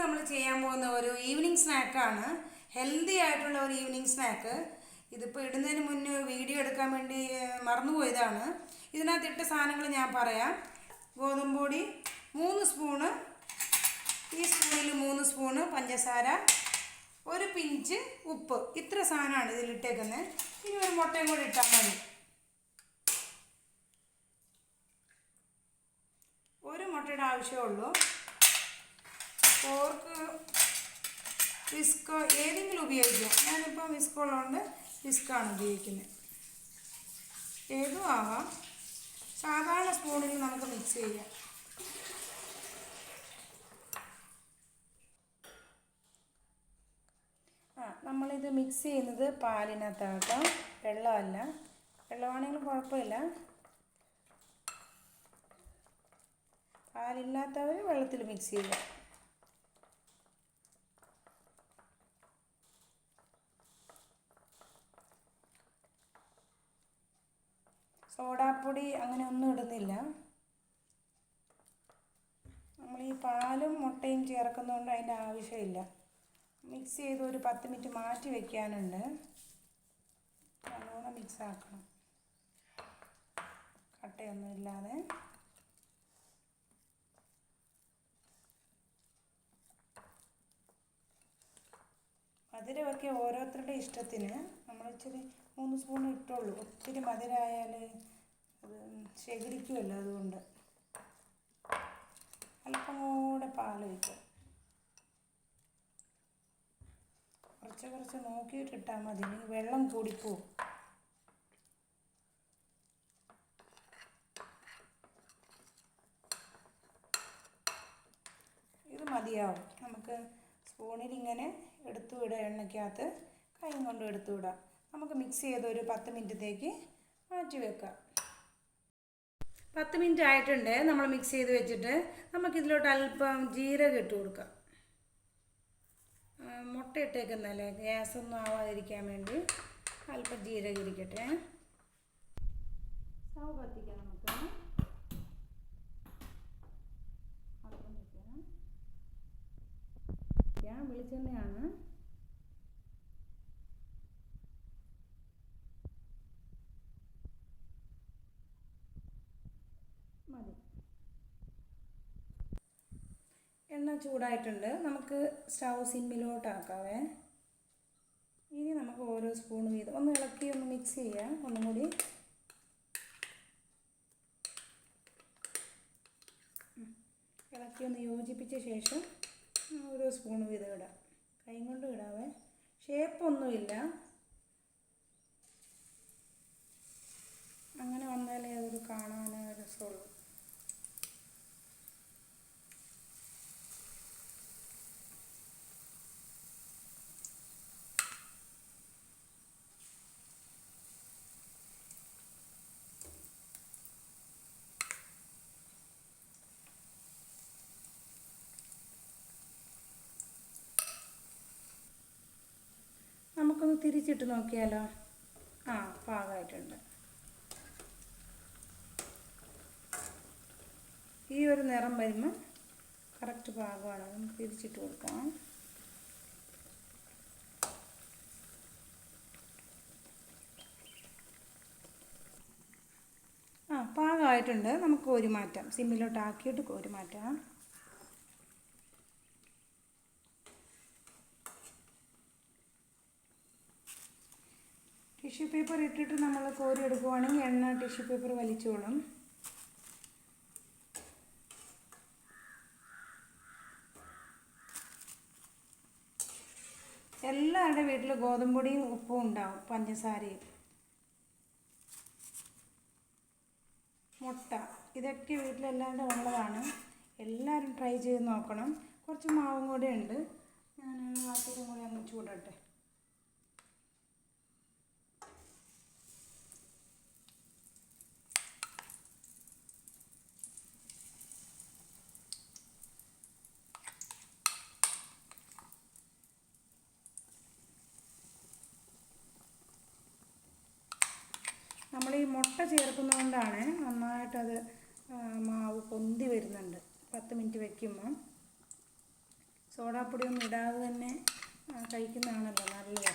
നമ്മൾ ചെയ്യാൻ പോകുന്ന ഒരു ഈവനിങ് സ്നാക്കാണ്. ഹെൽത്തി ആയിട്ടുള്ള ഒരു ഈവനിങ് സ്നാക്ക്. ഇതിപ്പോൾ ഇടുന്നതിന് മുന്നേ വീഡിയോ എടുക്കാൻ വേണ്ടി മറന്നുപോയതാണ്. ഇതിനകത്തിട്ട സാധനങ്ങൾ ഞാൻ പറയാം. ഗോതമ്പ് പൊടി 3 സ്പൂണ്, ഈ സ്പൂണിൽ 3 സ്പൂണ് പഞ്ചസാര, ഒരു പിഞ്ച് ഉപ്പ്. ഇത്ര സാധനമാണ് ഇതിലിട്ടേക്കുന്നത്. ഇനി ഒരു മുട്ടയും കൂടി ഇട്ടാൽ മതി. ഒരു മുട്ടയുടെ ആവശ്യമേ ഉള്ളൂ. ഫോർക്ക്, വിസ്കോ ഏതെങ്കിലും ഉപയോഗിക്കാം. ഞാനിപ്പോൾ വിസ്കോ ഉള്ളതുകൊണ്ട് വിസ്കാണ് ഉപയോഗിക്കുന്നത്. ഏതും ആവാം. സാധാരണ സ്പൂണിൽ നമുക്ക് മിക്സ് ചെയ്യാം. നമ്മളിത് മിക്സ് ചെയ്യുന്നത് പാലിനകത്താട്ടോ, വെള്ളമല്ല. വെള്ളമാണെങ്കിലും കുഴപ്പമില്ല. പാലില്ലാത്തവർ വെള്ളത്തിൽ മിക്സ് ചെയ്യുക. സോഡാപ്പൊടി അങ്ങനെ ഒന്നും ഇടുന്നില്ല. നമ്മൾ ഈ പാലും മുട്ടയും ചേർക്കുന്നതുകൊണ്ട് അതിൻ്റെ ആവശ്യമില്ല. മിക്സ് ചെയ്ത് ഒരു 10 മിനിറ്റ് മാറ്റി വയ്ക്കാനുണ്ട്. നല്ലോണം മിക്സ് ആക്കണം, കട്ടയൊന്നും ഇല്ലാതെ. മധുരമൊക്കെ ഓരോരുത്തരുടെ ഇഷ്ടത്തിന്. നമ്മൾ ഇച്ചിരി 3 സ്പൂൺ ഇട്ടുള്ളൂ. ഒത്തിരി മധുരമായാൽ അത് ശേഖരിക്കുമല്ലോ, അതുകൊണ്ട് അല്പം കൂടെ പാൽ വയ്ക്കുക. കുറച്ച് നോക്കിയിട്ടിട്ടാൽ മതി, വെള്ളം കൂടിപ്പോവും. ഇത് മതിയാവും. നമുക്ക് സ്പൂണിൽ ഇങ്ങനെ എടുത്തു വിടാം, എണ്ണയ്ക്കകത്ത് കൈ കൊണ്ട് എടുത്തു വിടാം. നമുക്ക് മിക്സ് ചെയ്ത് ഒരു 10 മിനിറ്റത്തേക്ക് മാറ്റി വെക്കാം. 10 മിനിറ്റ് ആയിട്ടുണ്ട് നമ്മൾ മിക്സ് ചെയ്ത് വെച്ചിട്ട്. നമുക്കിതിലോട്ട് അല്പം ജീരകം ഇട്ട് കൊടുക്കാം. മുട്ട ഇട്ടേക്കുന്നല്ലേ, ഗ്യാസൊന്നും ആവാതിരിക്കാൻ വേണ്ടി അല്പം ജീരകം ഇരിക്കട്ടെ. സ്റ്റൗ കത്തിക്കാം. നമുക്ക് വെളിച്ചെണ്ണയാണ്. മതി. എണ്ണ ചൂടായിട്ടുണ്ട്. നമുക്ക് സ്റ്റൗ സിമ്മിലോട്ടാക്കാവേ. ഇനി നമുക്ക് ഓരോ സ്പൂൺ വീതം ഒന്ന് ഇളക്കി ഒന്ന് മിക്സ് ചെയ്യാം. ഒന്നും കൂടി ഇളക്കി ഒന്ന് യോജിപ്പിച്ച ശേഷം ഓരോ സ്പൂൺ വീതം ഇടാം. കൈ കൊണ്ട് ഇടാവേ. ഷേപ്പൊന്നുമില്ല, അങ്ങനെ വന്നാലേ അതൊരു കാണാൻ രസമുള്ളൂ. നമുക്കൊന്ന് തിരിച്ചിട്ട് നോക്കിയാലോ. പാകമായിട്ടുണ്ട്. ഈ ഒരു നിറം വരുമ്പോൾ കറക്റ്റ് പാകമാണ്. നമുക്ക് തിരിച്ചിട്ട് കൊടുക്കാം. പാകമായിട്ടുണ്ട്. നമുക്ക് കോരി മാറ്റാം. സിമ്മിലോട്ട് ആക്കിയിട്ട് കോരി മാറ്റാം. ടിഷ്യൂ പേപ്പർ ഇട്ടിട്ട് നമ്മൾ കോരി എടുക്കുവാണെങ്കിൽ എണ്ണ ടിഷ്യൂ പേപ്പർ വലിച്ചോളും. എല്ലാവരുടെ വീട്ടിൽ ഗോതമ്പ് പൊടിയും ഉപ്പും ഉണ്ടാവും, പഞ്ചസാരയും. മുട്ട ഇതൊക്കെ വീട്ടിലെല്ലാവരുടെ ഉള്ളതാണ്. എല്ലാവരും ട്രൈ ചെയ്ത് നോക്കണം. കുറച്ച് മാവും കൂടെ ഉണ്ട്. ഞാൻ ആദ്യം കൂടി അങ്ങ് ചൂടട്ടെ. നമ്മൾ ഈ മുട്ട ചേർക്കുന്നതുകൊണ്ടാണ് നന്നായിട്ടത് മാവ് പൊന്തി വരുന്നുണ്ട്. 10 മിനിറ്റ് വയ്ക്കുമ്പോൾ സോഡാപ്പൊടിയൊന്നും ഇടാതെ തന്നെ കഴിക്കുന്നതാണല്ലോ നല്ലത്.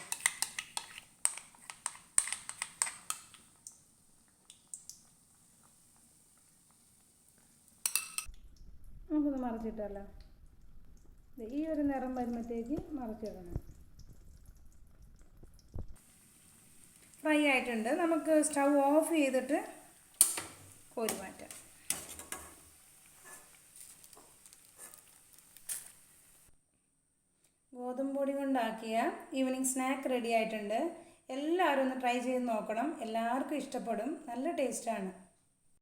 നമുക്കൊന്ന് മറിച്ചിട്ടല്ലോ. ഈ ഒരു നിറം വരുമ്പോഴത്തേക്ക് മറിച്ചിടണം. ഫ്രൈ ആയിട്ടുണ്ട്. നമുക്ക് സ്റ്റൗ ഓഫ് ചെയ്തിട്ട് കോരി മാറ്റാം. ഗോതമ്പ് പൊടി കൊണ്ടാക്കിയ ഈവനിങ് സ്നാക്ക് റെഡി ആയിട്ടുണ്ട്. എല്ലാവരും ഒന്ന് ട്രൈ ചെയ്ത് നോക്കണം. എല്ലാവർക്കും ഇഷ്ടപ്പെടും. നല്ല ടേസ്റ്റാണ്.